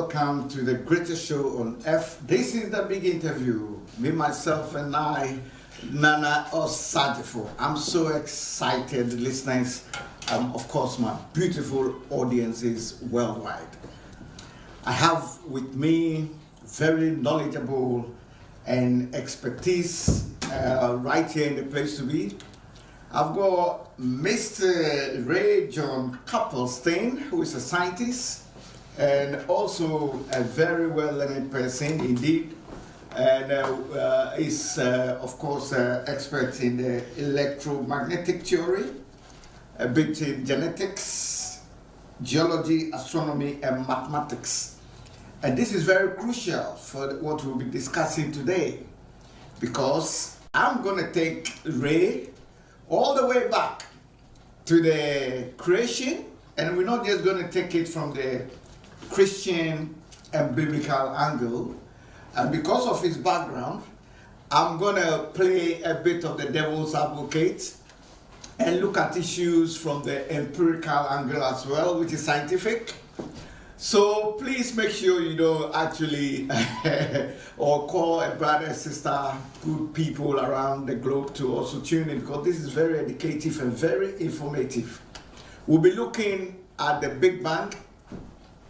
welcome to the greatest show on earth. This is the big interview. Me, myself, and I, Nana OSAG4. I'm so excited, listeners. Of course, my beautiful audiences worldwide. I have with me very knowledgeable and expertise right here in the place to be. I've got Mr. Ray John Coplestein, who is a scientist and also a very well-learned person indeed, and is of course expert in the electromagnetic theory, a bit in genetics, geology, astronomy, and mathematics. And this is very crucial for what we'll be discussing today, because I'm going to take Ray all the way back to the creation, and we're not just going to take it from the Christian and biblical angle. And because of his background, I'm going to play a bit of the devil's advocate and look at issues from the empirical angle as well, which is scientific. So please make sure you don't actually or call a brother, sister, good people around the globe to also tune in, because this is very educative and very informative. We'll be looking at the Big Bang,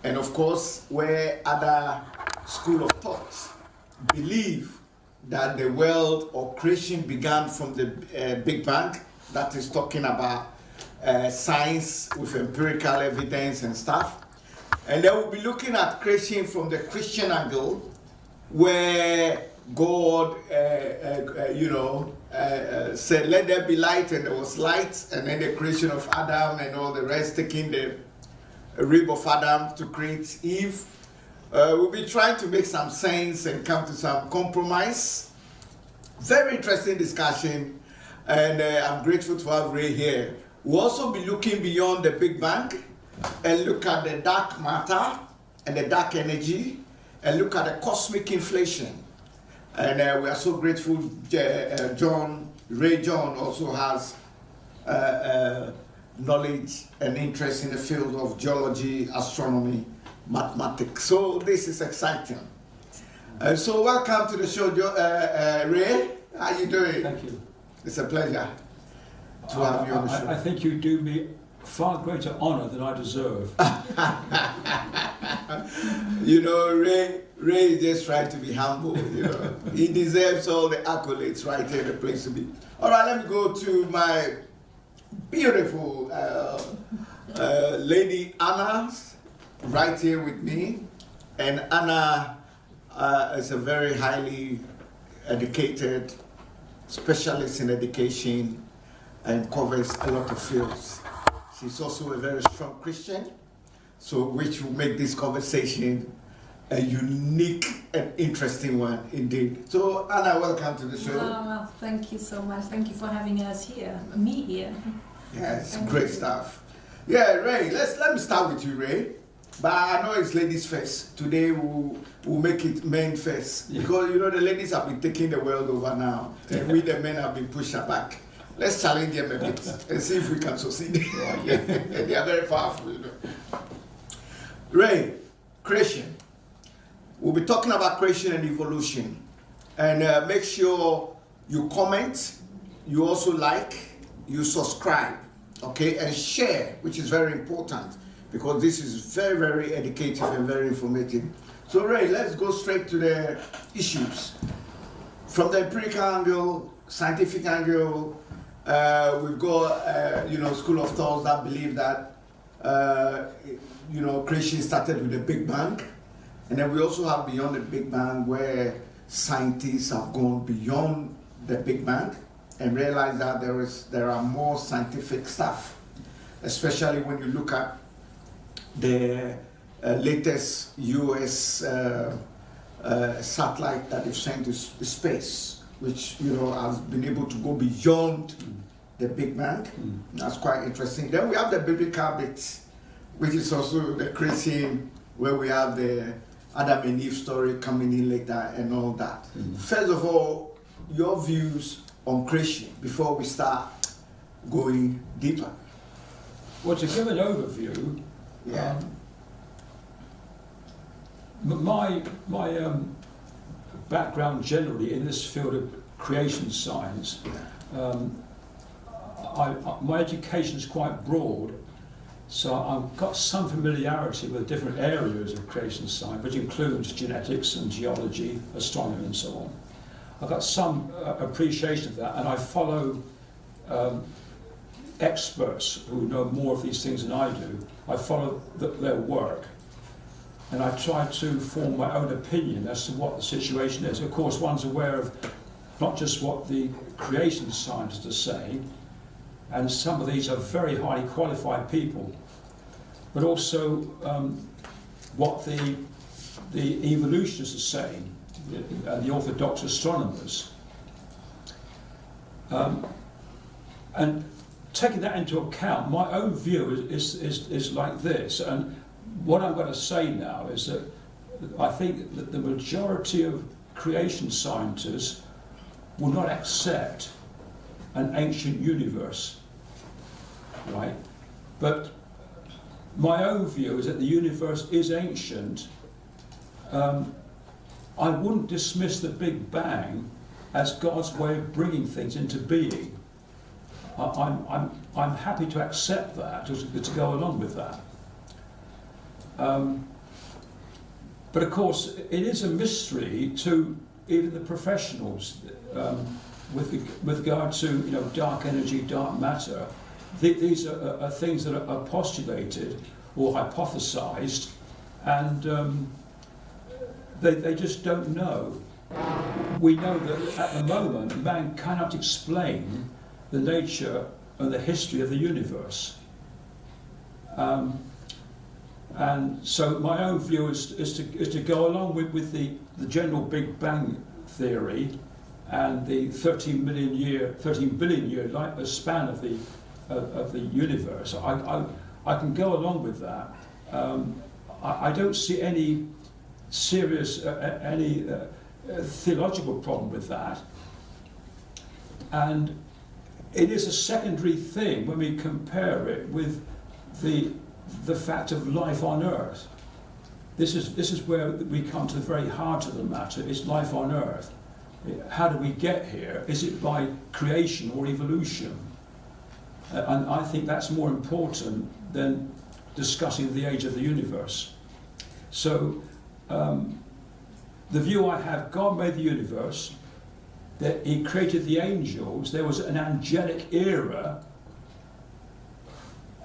and of course where other school of thoughts believe that the world or creation began from the Big Bang. That is talking about science with empirical evidence and stuff. And then we'll be looking at creation from the Christian angle, where God, said, let there be light, and there was light, and then the creation of Adam and all the rest, taking the rib of Adam to create Eve. We'll be trying to make some sense and come to some compromise. Very interesting discussion, and I'm grateful to have Ray here. We'll also be looking beyond the Big Bang and look at the dark matter and the dark energy, and look at the cosmic inflation. And we are so grateful Ray John also has knowledge and interest in the field of geology, astronomy, mathematics. So this is exciting. So welcome to the show, Ray. How you doing? Thank you. It's a pleasure to have you on the show. I think you do me far greater honor than I deserve. You know, Ray is just trying to be humble, you know. He deserves all the accolades right here, the place to be. All right, let me go to my beautiful lady Anna, right here with me. And Anna is a very highly educated specialist in education and covers a lot of fields. She's also a very strong Christian, so which will make this conversation a unique and interesting one indeed. So Anna, welcome to the show. Oh, well, thank you so much. Thank you for having us here, me here. Yes, great stuff. Yeah, Ray, let me start with you, Ray. But I know it's ladies first. Today we'll make it men first. Because you know the ladies have been taking the world over now, and we the men have been pushed back. Let's challenge them a bit and see if we can succeed. They are very powerful, you know. Ray, creation. We'll be talking about creation and evolution. And make sure you comment, you also like, you subscribe, okay, and share, which is very important, because this is very, very educative and very informative. So Ray, let's go straight to the issues. From the empirical angle, scientific angle, we've got, school of thoughts that believe that, creation started with the Big Bang. And then we also have beyond the Big Bang, where scientists have gone beyond the Big Bang and realized that there are more scientific stuff, especially when you look at the latest US satellite that they've sent to space, which has been able to go beyond the Big Bang. That's quite interesting. Then we have the biblical bit, which is also the creation, where we have the Adam and Eve story coming in later and all that. First of all, your views on creation before we start going deeper. Well, to give an overview, my background generally in this field of creation science, my education is quite broad, so I've got some familiarity with different areas of creation science, which includes genetics and geology, astronomy and so on. I've got some appreciation of that, and I follow experts who know more of these things than I do. I follow their work, and I try to form my own opinion as to what the situation is. Of course, one's aware of not just what the creation scientists are saying, and some of these are very highly qualified people, but also what the evolutionists are saying, the orthodox astronomers. And taking that into account, my own view is like this, and what I'm going to say now is that I think that the majority of creation scientists will not accept an ancient universe, right? But my own view is that the universe is ancient. I wouldn't dismiss the Big Bang as God's way of bringing things into being. I'm happy to accept that, to go along with that. But of course, it is a mystery to even the professionals with regard to dark energy, dark matter. These are things that are postulated or hypothesized, and they just don't know. We know that at the moment man cannot explain the nature and the history of the universe. And so my own view is to go along with the general Big Bang theory and the 13 billion year span of the universe. I can go along with that. I don't see any serious theological problem with that, and it is a secondary thing when we compare it with the fact of life on Earth. This is where we come to the very heart of the matter. It's life on Earth. How do we get here? Is it by creation or evolution? And I think that's more important than discussing the age of the universe. So the view I have, God made the universe, that he created the angels. There was an angelic era,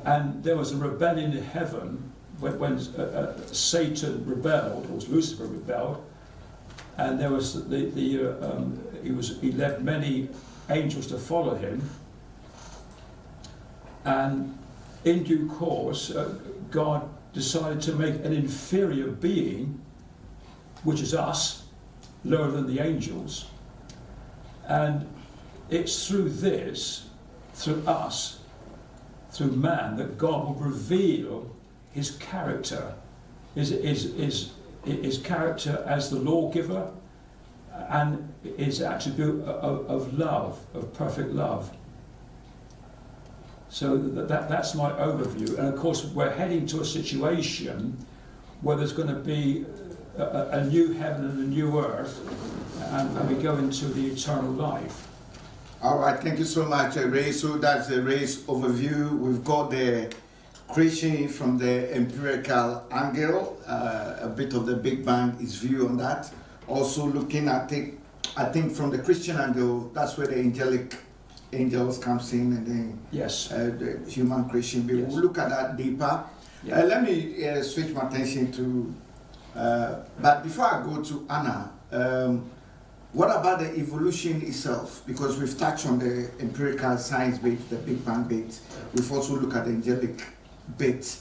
and there was a rebellion in heaven when Satan rebelled, or Lucifer rebelled, and there was he led many angels to follow him, and in due course God decided to make an inferior being, which is us, lower than the angels. And it's through this, through us, through man, that God will reveal his character, his character as the lawgiver, and his attribute of love, of perfect love. So that's my overview. And of course, we're heading to a situation where there's going to be a new heaven and a new earth, and we go into the eternal life. All right, thank you so much, Ray. So that's the Ray's overview. We've got the creation from the empirical angle, a bit of the Big Bang, his view on that. Also looking at it, I think from the Christian angle, that's where the angels comes in, and then Yes. The human creation. Yes. We'll look at that deeper. Yeah. Let me switch my attention to, but before I go to Anna, what about the evolution itself? Because we've touched on the empirical science bit, the Big Bang bit. We've also looked at the angelic bit.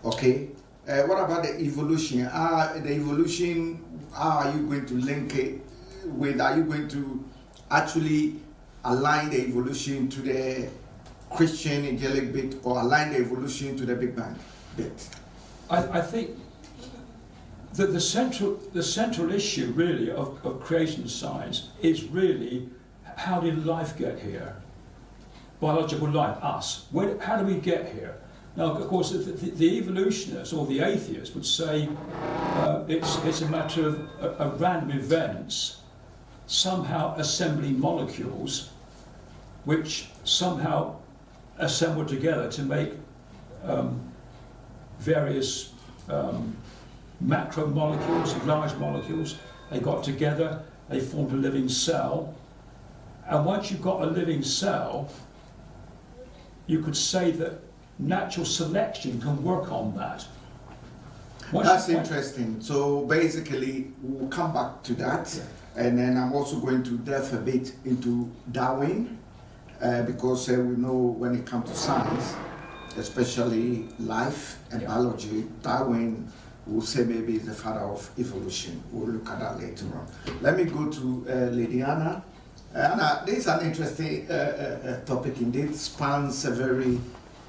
Okay. What about the evolution? How are you going to link it with? Are you going to actually align the evolution to the Christian angelic bit, or align the evolution to the Big Bang bit? I think that the central issue really of creation science is really, how did life get here? Biological life, us. How do we get here? Now, of course, the evolutionists or the atheists would say it's a matter of random events somehow assembling molecules which somehow assemble together to make various macromolecules, large molecules. They got together, they formed a living cell. And once you've got a living cell, you could say that natural selection can work on that. That's interesting. So basically, we'll come back to that. And then I'm also going to delve a bit into Darwin, because we know when it comes to science, especially life and biology, Darwin will say maybe is the father of evolution. We'll look at that later on. Let me go to Lady Anna. Anna, this is an interesting topic indeed, spans a very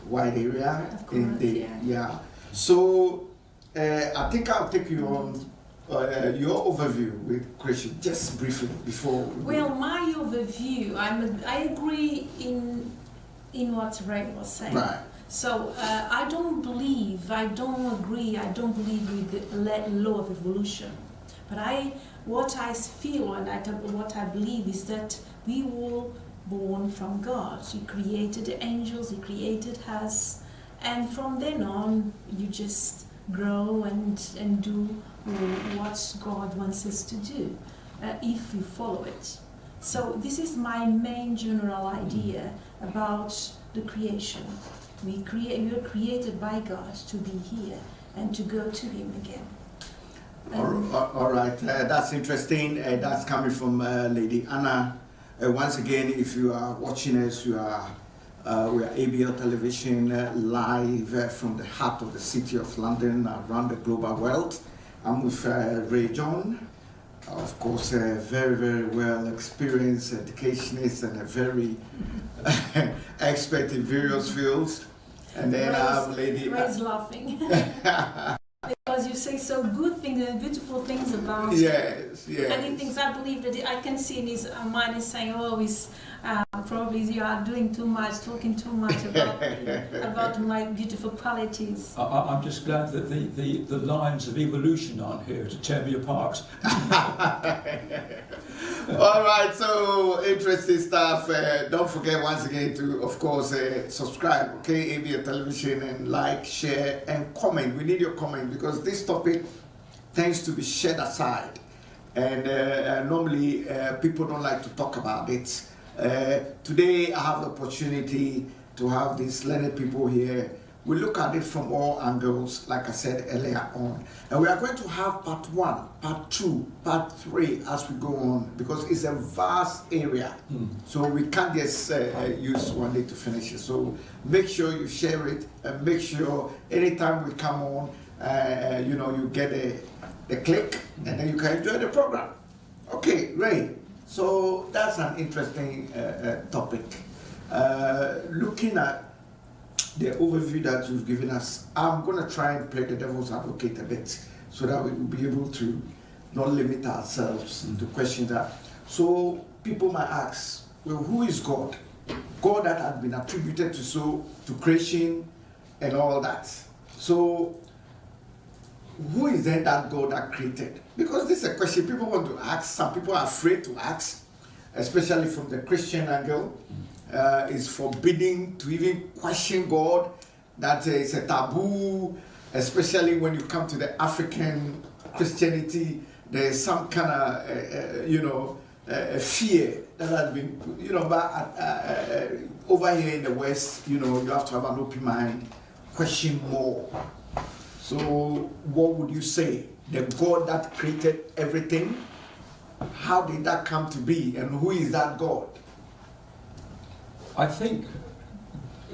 wide area. Of course, So I think I'll take you on your overview with creation, just briefly before. Well, my overview, I agree in what Ray was saying. Right. So I don't agree with the law of evolution. But what I feel and what I believe is that we were born from God. He created the angels, He created us, and from then on you just grow and do what God wants us to do if we follow it. So this is my main general idea about the creation. We are created by God to be here and to go to Him again. All right, that's interesting. That's coming from Lady Anna. Once again, if you are watching us, we are ABL Television live from the heart of the city of London, around the global world. I'm with Ray John, of course, a very, very well experienced educationist and a very expert in various fields. And then I have Lady. Ray's laughing. Because you say so good things and beautiful things about yes. And he thinks, I believe that I can see in his mind is saying, oh, he's probably you are doing too much, talking too much about my beautiful qualities. I'm just glad that the lines of evolution aren't here to tear me apart. All right, so interesting stuff. Don't forget once again to, of course, subscribe, okay, ABL Television, and like, share, and comment. We need your comment because this topic tends to be shared aside, and normally people don't like to talk about it. Today I have the opportunity to have these learned people here. We look at it from all angles, like I said earlier on. And we are going to have part 1, part 2, part 3 as we go on, because it's a vast area. So we can't just use one day to finish it. So make sure you share it, and make sure anytime we come on, you get the click, and then you can enjoy the program. Okay, Ray. So that's an interesting topic. Looking at the overview that you've given us, I'm going to try and play the devil's advocate a bit so that we will be able to not limit ourselves to questions that. So people might ask, well, who is God? God that had been attributed to creation and all that. So who is then that God that created? Because this is a question people want to ask. Some people are afraid to ask, especially from the Christian angle. It's forbidding to even question God. That is a taboo, especially when you come to the African Christianity. There's some kind of, fear that has been, but over here in the West, you have to have an open mind, question more. So what would you say? The God that created everything, how did that come to be, and who is that God? I think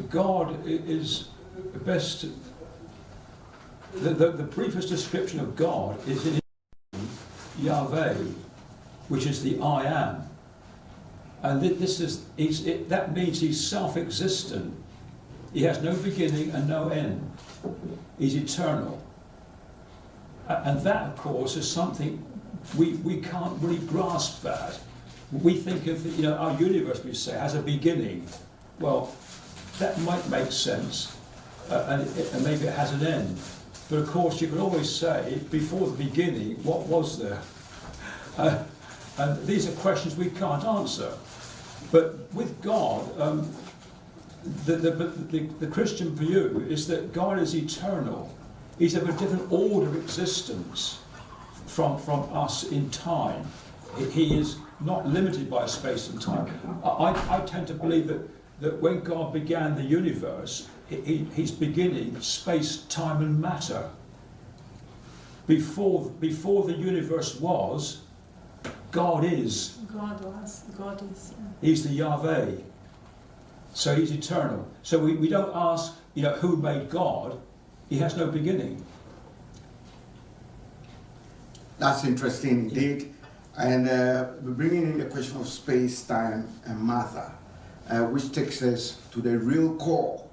God is best. The briefest description of God is in Yahweh, which is the I am, and that means He's self-existent. He has no beginning and no end. He's eternal, and that, of course, is something we can't really grasp. That we think of, our universe, we say, has a beginning. Well, that might make sense, and maybe it has an end. But of course, you can always say, before the beginning, what was there? And these are questions we can't answer. But with God, the Christian view is that God is eternal. He's of a different order of existence from us in time. He is not limited by space and time. I tend to believe that when God began the universe, he's beginning space, time and matter. Before the universe was, God is. God is. Yeah. He's the Yahweh. So he's eternal. So we don't ask, who made God? He has no beginning. That's interesting indeed. And we're bringing in the question of space, time, and matter, which takes us to the real core,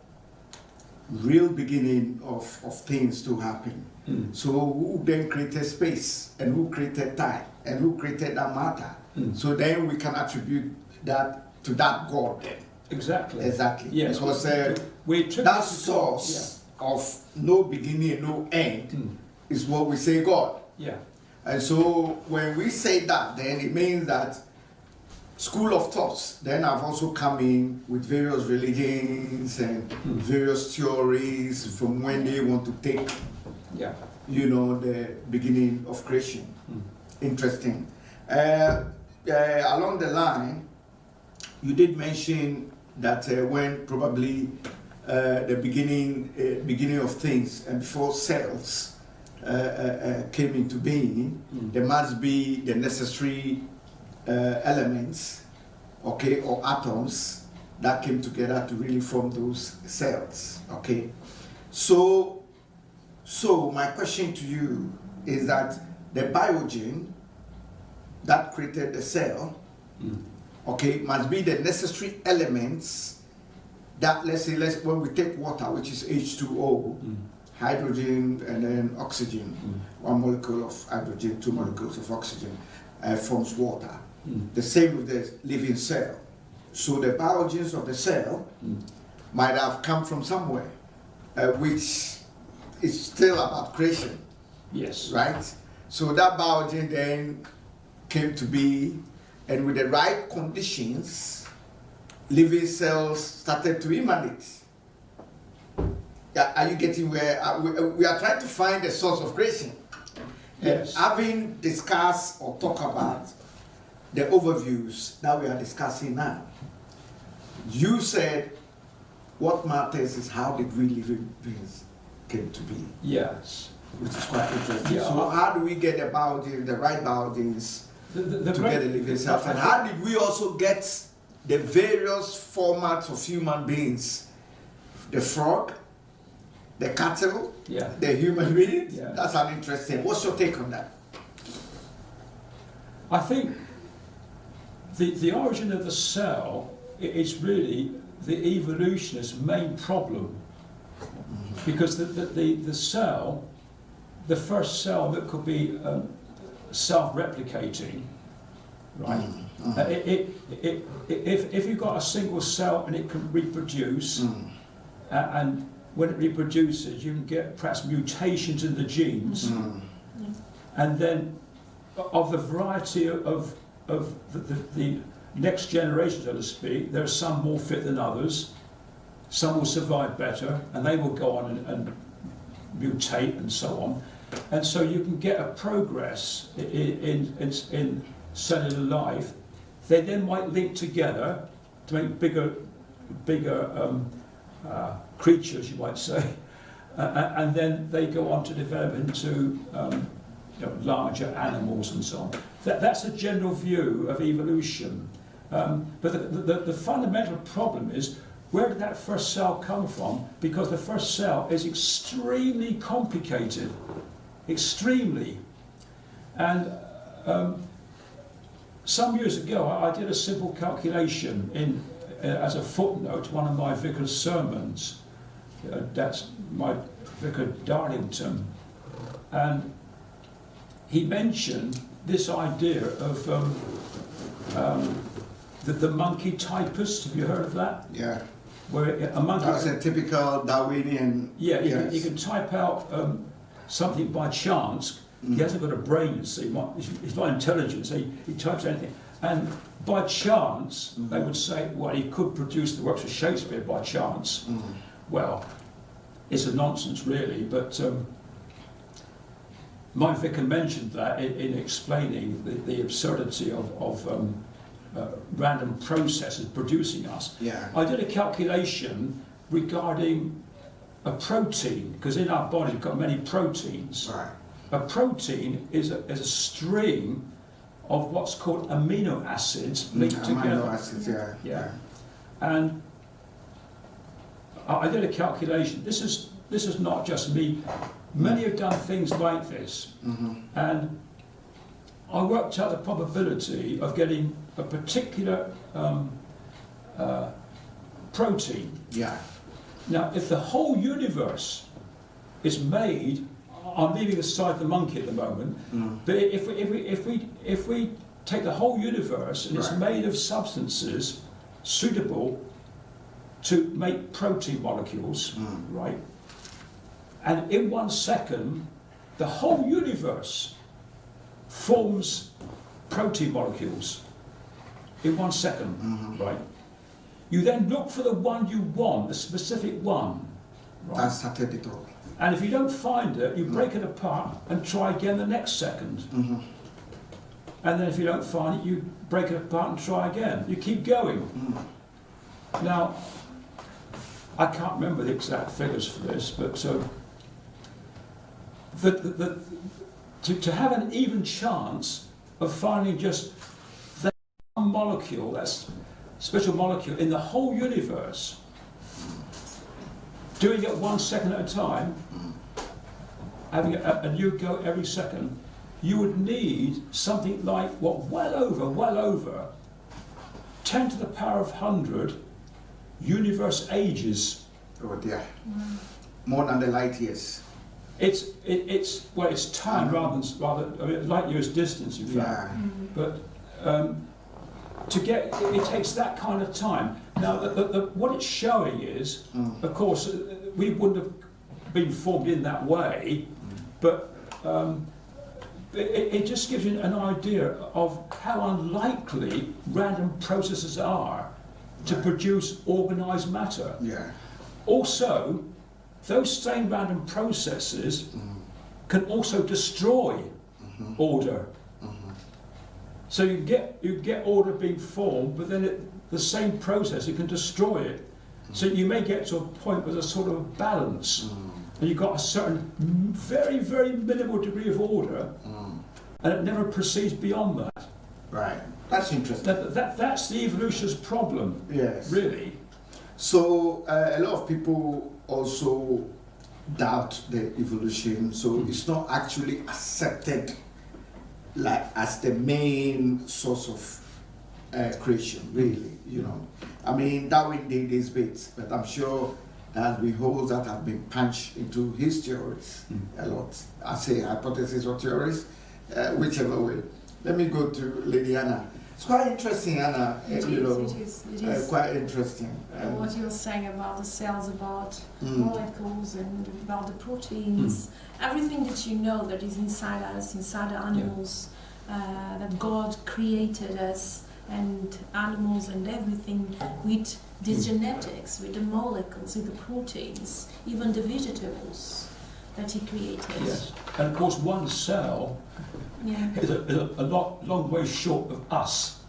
real beginning of things to happen. So who then created space, and who created time, and who created that matter? So then we can attribute that to that God then. Exactly. Yes. Because that source of no beginning, no end is what we say God. Yeah. And so when we say that, then it means that school of thoughts then have also come in with various religions and various theories from when they want to take, the beginning of creation. Interesting. Along the line, you did mention that when probably the beginning of things and before cells came into being, there must be the necessary elements, or atoms that came together to really form those cells. So my question to you is that the biogen that created the cell, must be the necessary elements that, let's say, when we take water, which is H2O, hydrogen and then oxygen, one molecule of hydrogen, 2 molecules of oxygen, forms water. The same with the living cell. So the biogens of the cell might have come from somewhere, which is still about creation. Yes. Right? So that biogen then came to be, and with the right conditions, living cells started to emanate. Are you getting where we are trying to find the source of creation? Yes. And having discussed or talked about the overviews that we are discussing now, you said what matters is how did we living beings came to be. Yes. Which is quite interesting. Yeah. So how do we get the biogens, the right biogens, to get the living cells? And how did we also get the various formats of human beings? The frog, the cattle, the human being? Yeah. That's an interesting. What's your take on that? I think the origin of the cell is really the evolutionist's main problem. Because the cell, the first cell that could be self-replicating, right? If you've got a single cell and it can reproduce, and when it reproduces, you can get perhaps mutations in the genes, and then of the variety of the next generation, so to speak, there are some more fit than others. Some will survive better, and they will go on and mutate and so on. And so you can get a progress in cellular life. They then might link together to make bigger creatures, you might say, and then they go on to develop into larger animals and so on. That's a general view of evolution. But the fundamental problem is, where did that first cell come from? Because the first cell is extremely complicated, extremely. And some years ago, I did a simple calculation as a footnote to one of my vicar's sermons. That's my vicar Darlington. And he mentioned this idea of the monkey typist. Have you heard of that? Yeah. where a monkey... That's a typical Darwinian... Yeah, yes. you can type out something by chance. He hasn't got a brain, you see. He's not intelligent, so he types anything. And by chance, they would say, well, he could produce the works of Shakespeare by chance. Well, it's a nonsense, really, but my vicar mentioned that in explaining the absurdity of random processes producing us. Yeah. I did a calculation regarding a protein, because in our body we've got many proteins. Right. A protein is a string of what's called amino acids linked together. Amino acids, yeah. Yeah. And I did a calculation. This is not just me. Many have done things like this. And I worked out the probability of getting a particular protein. Yeah. Now, if the whole universe is made, I'm leaving aside the monkey at the moment, but if we take the whole universe and it's Right. made of substances suitable to make protein molecules, right? And in 1 second, the whole universe forms protein molecules. In 1 second, right? You then look for the one you want, the specific one. Right? That started it all. And if you don't find it, you break it apart and try again the next second. And then if you don't find it, you break it apart and try again. You keep going. Now, I can't remember the exact figures for this, but to have an even chance of finding just that one molecule, that special molecule in the whole universe, doing it 1 second at a time, having a new go every second, you would need something like, well over 10 to the power of 100 universe ages. Oh dear. More than the light years. It's time rather I mean, light years distance, in fact. Yeah. But to get it takes that kind of time. Now, what it's showing is, of course, we wouldn't have been formed in that way, but it just gives you an idea of how unlikely random processes are to produce organised matter. Yeah. Also, those same random processes can also destroy order. So you get order being formed, but then the same process, it can destroy it. So you may get to a point where there's sort of a balance, and you've got a certain very, very minimal degree of order, and it never proceeds beyond that. Right. That's interesting. That's the evolutionist problem, Yes. really. So a lot of people also doubt the evolution. So it's not actually accepted like as the main source of creation, really. You know, I mean, Darwin did his bits, but I'm sure there has been holes that have been punched into his theories a lot. I say hypothesis or theories, whichever way. Let me go to Lady Anna. It's quite interesting, Anna. It is. Quite interesting. What you're saying about the cells, about molecules, and about the proteins, everything that you know that is inside us, inside the animals, that God created us, and animals and everything with these genetics, with the molecules, with the proteins, even the vegetables that He created. Yes, and of course one cell is a long way short of us.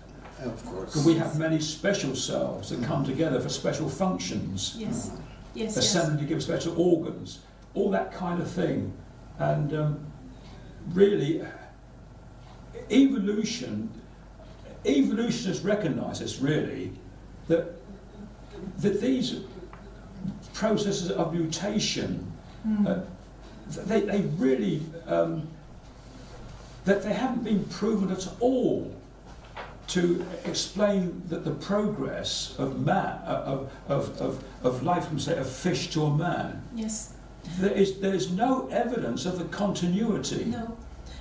Of course. Because we have many special cells that come together for special functions, Yes, yes, assembly to give special organs, all that kind of thing. And really, evolutionists recognise this, really, that these processes of mutation, they really, that they haven't been proven at all to explain that the progress of man, of life from, say, a fish to a man. Yes. There is no evidence of the continuity. No.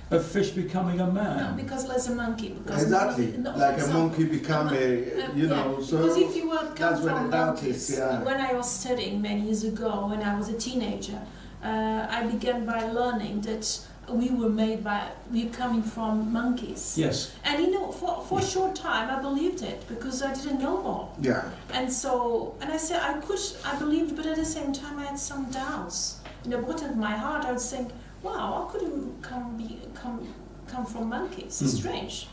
a fish becoming a No, man. because as a monkey. Because Exactly. no, for Like a example, monkey become yeah, so because if you were come that's where from the doubt monkeys, is, yeah. when I was studying many years ago, when I was a teenager, I began by learning that we're coming from monkeys. Yes. And you know, for a short time I believed it because I didn't know more. Yeah. And I said I believed, but at the same time I had some doubts. In the bottom of my heart I was saying, wow, how could you come from monkeys? It's strange.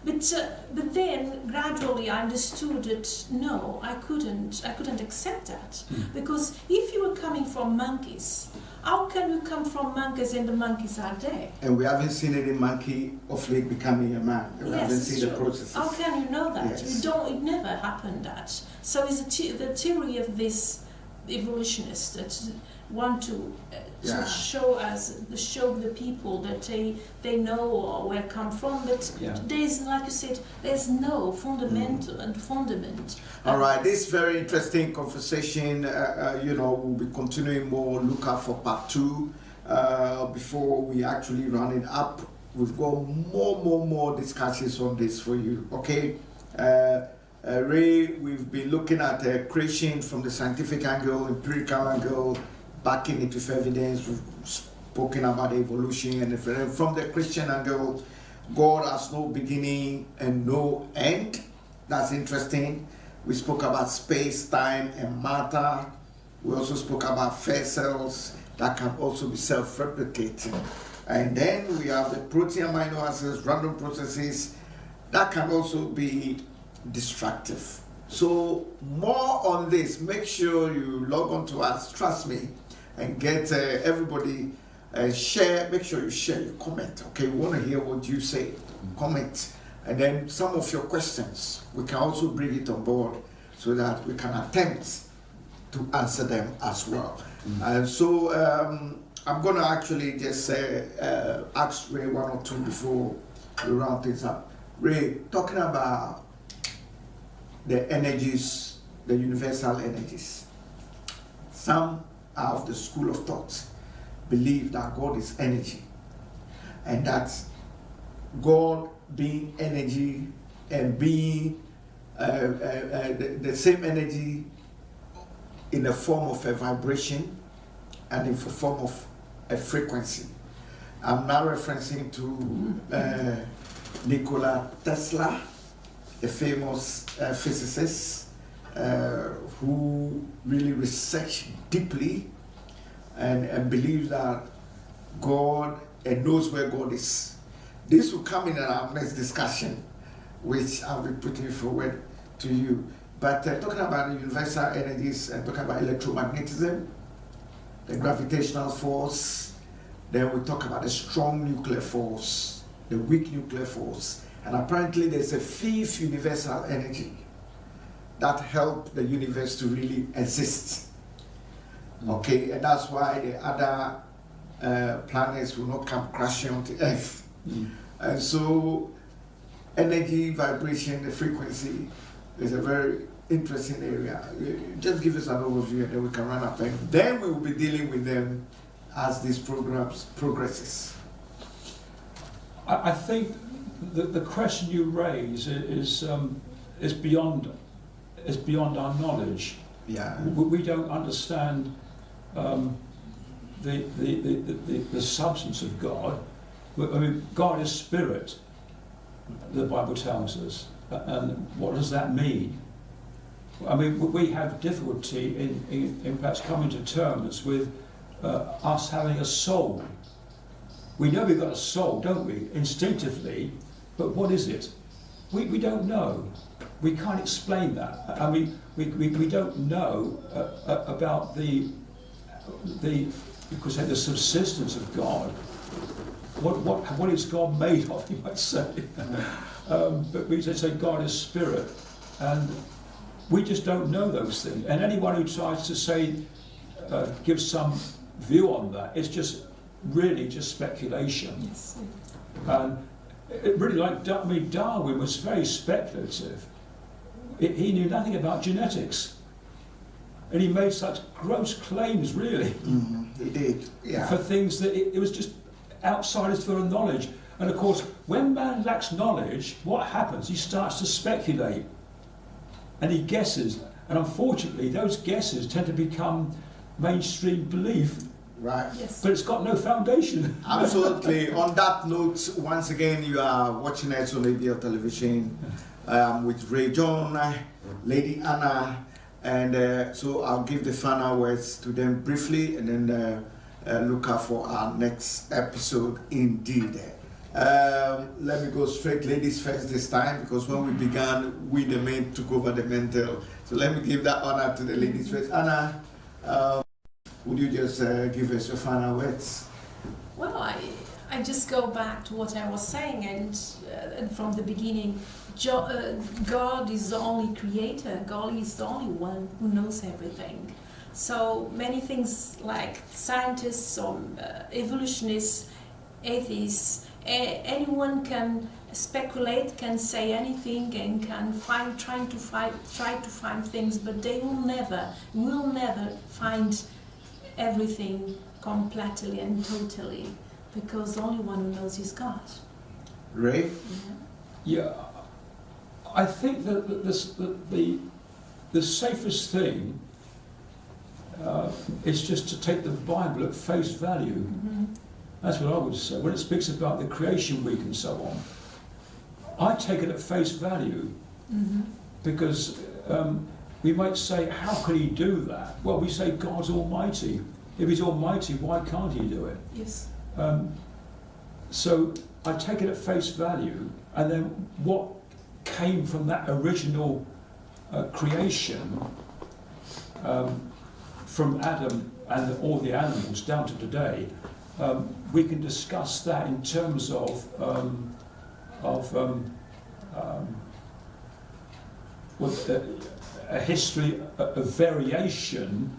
But then gradually I understood that no, I couldn't accept that. Because if you were coming from monkeys, how can you come from monkeys and the monkeys are there? And we haven't seen any monkey of late becoming a man. We haven't seen the processes. How can you know that? Yes. It never happened that. So it's the theory of this evolutionists that want to show the people that they know or where come from, but there's, like you said, there's no fundament. All right, this very interesting conversation. We'll be continuing more. Look out for part 2 before we actually run it up. We've got more discussions on this for you. Okay. Ray, we've been looking at creation from the scientific angle, empirical angle, backing it with evidence. We've spoken about evolution, and from the Christian angle, God has no beginning and no end. That's interesting. We spoke about space, time, and matter. We also spoke about first cells that can also be self-replicating. And then we have the protein amino acids, random processes that can also be destructive. So more on this, make sure you log on to us, trust me, and get everybody share. Make sure you share your comment. Okay, we want to hear what you say. Comment, and then some of your questions we can also bring it on board so that we can attempt to answer them as well. And so I'm going to actually just ask Ray one or two before we round things up. Ray, talking about the energies, the universal energies. Some are of the school of thought, believe that God is energy, and that God being energy and being the same energy in the form of a vibration and in the form of a frequency. I'm now referencing to Nikola Tesla, a famous physicist who really researched deeply and believes that God and knows where God is. This will come in our next discussion, which I'll be putting forward to you. But talking about the universal energies and talking about electromagnetism, the gravitational force, then we talk about the strong nuclear force, the weak nuclear force, and apparently there's a fifth universal energy that helps the universe to really exist. Okay, and that's why the other planets will not come crashing onto Earth. And so energy, vibration, the frequency is a very interesting area. Just give us an overview and then we can run up, and then we will be dealing with them as these programs progresses. I think the question you raise is beyond our knowledge. Yeah. We don't understand the substance of God. I mean, God is spirit, the Bible tells us. And what does that mean? I mean, we have difficulty in perhaps coming to terms with us having a soul. We know we've got a soul, don't we, instinctively, but what is it? We don't know. We can't explain that. I mean, we don't know about the subsistence of God. What is God made of, you might say. But we say God is spirit, and we just don't know those things. And anyone who tries to say, give some view on that, it's just really just speculation. Yes. And it really, Darwin was very speculative. He knew nothing about genetics, and he made such gross claims, really. He did, yeah. For things that it was just outside his field of knowledge. And of course, when man lacks knowledge, what happens? He starts to speculate and he guesses. And unfortunately, those guesses tend to become mainstream belief, Right. Yes. but it's got no foundation. Absolutely. On that note, once again, you are watching us on ABL Television with Ray John, Lady Anna, and so I'll give the final words to them briefly, and then look out for our next episode indeed. Let me go straight ladies first this time, because when we began, we the men took over the mental. So let me give that honor to the ladies first. Anna, would you just give us your final words? Well, I just go back to what I was saying, and from the beginning, God is the only creator. God is the only one who knows everything. So many things like scientists or evolutionists, atheists, anyone can speculate, can say anything, and can try to find things, but they will never find everything completely and totally, because the only one who knows is God. Ray? Yeah, I think that the safest thing is just to take the Bible at face value. Mm-hmm. That's what I would say. When it speaks about the creation week and so on, I take it at face value, Mm-hmm. because we might say, how can he do that? Well, we say God's almighty. If he's almighty, why can't he do it? Yes. So I take it at face value, and then what came from that original creation, from Adam and all the animals down to today, we can discuss that in terms of a history, a variation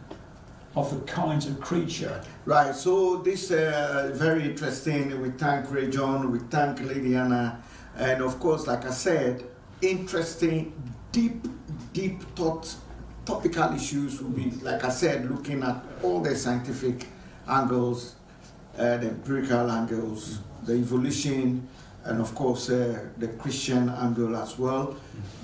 of the kinds of creature. Right, so this very interesting. We thank Ray John, we thank Lady Anna, and of course, like I said, interesting, deep thought, topical issues will be, like I said, looking at all the scientific angles, the empirical angles, the evolution, and of course the Christian angle as well.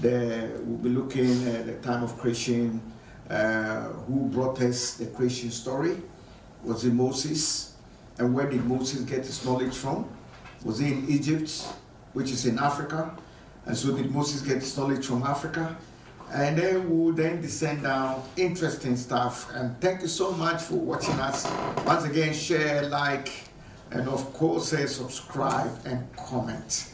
We'll be looking at the time of creation, who brought us the creation story. Was it Moses? And where did Moses get his knowledge from? Was he in Egypt, which is in Africa? And so did Moses get his knowledge from Africa? And then we'll then descend down, interesting stuff. And thank you so much for watching us. Once again, share, like, and of course, subscribe and comment.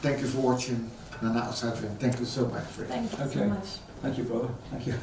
Thank you for watching Nana OSAG4. Thank you so much. Thank you so Okay. much. Thank you, brother. Thank you.